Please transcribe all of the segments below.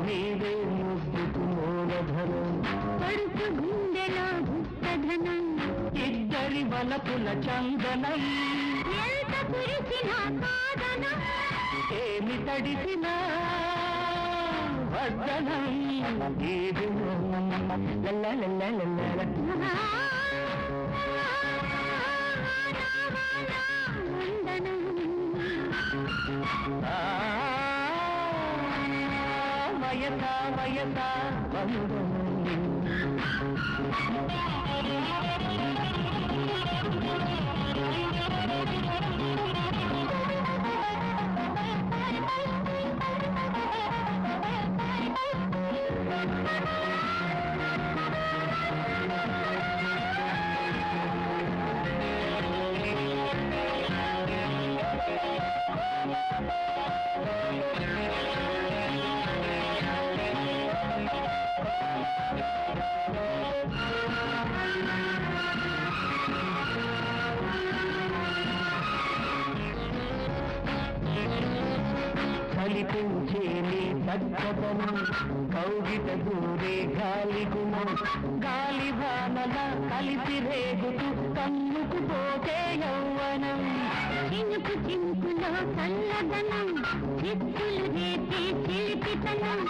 నీవే ముద్దుకు మూలధనం పడుతు గుండెలో గుప్తధనం ఇద్దరి వలపుల చందనం ఎంత కురిసిన సాధనం ఏమి తడిసినా వద్దనం ఇది వయసా వయసా కలిపించే నీ చక్కదనం కౌగిట దూరే గాలి గుణం గాలి భానల కలిసి రేగుతూ కన్నుకు పోతే యౌవనం చినుకు చింకులో చల్లదనం చిక్కులు రేపే చిలిపితనం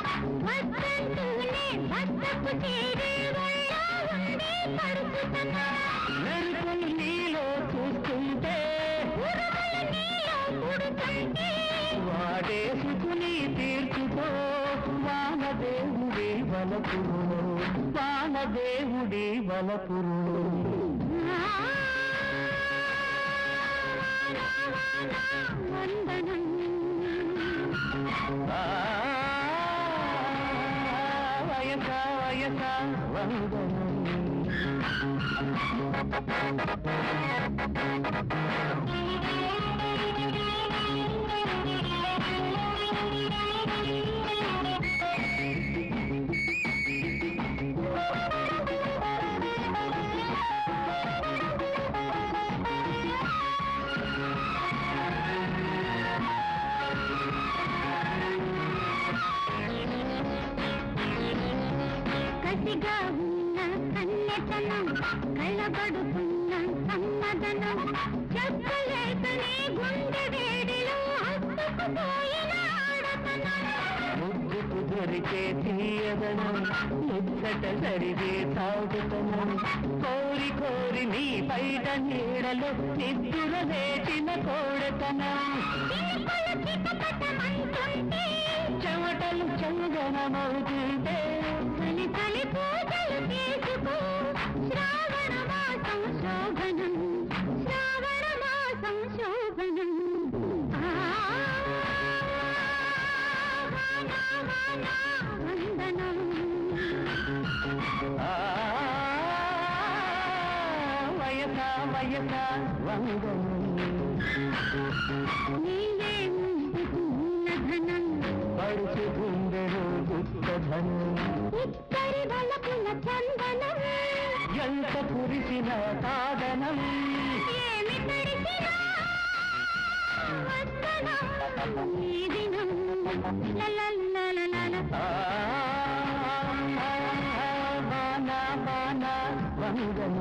వద్దంటూనే భర్తకు చేరే వల్ల ఉండే పరుపుతనం మెరుపులు నీలో చూస్తుంటే నీలో పుడుతుంటే వాడేసుకుని తీర్చుకో వానదేవుడి వలపురు వానదేవుడి వలపురు వయస వయస వందనం కసిగా ఉన్న కన్యతనం కళ్ళబడుతున్న సమ్మదనం చెప్పలేకనే గుండె వేడిలో హత్తుకుపోయిన ఆడతనం ముద్దుకు దొరికే తీయదనం ముచ్చట సరిగే సాగుతనం కోరి కోరి నీ బయట నీడలో నిద్దుర వేసిన కోడతనం చెమటలు చందనమవుతుంటే చలి చలి పూజలు చేసుకో శ్రావణ మాసం శోభనం శ్రావణ మాసం శోభనం వందనం వయస వయస వందనం నీవే ముందుకున్న ధనం పడుచు గుండెలో గుప్తధనం ఇద్దరి వలపుల చందనం ఎంత కురిసిన సాధనం ఏమి తడిసినా వద్దనం ఈ దినం బాణ బాణ వందనం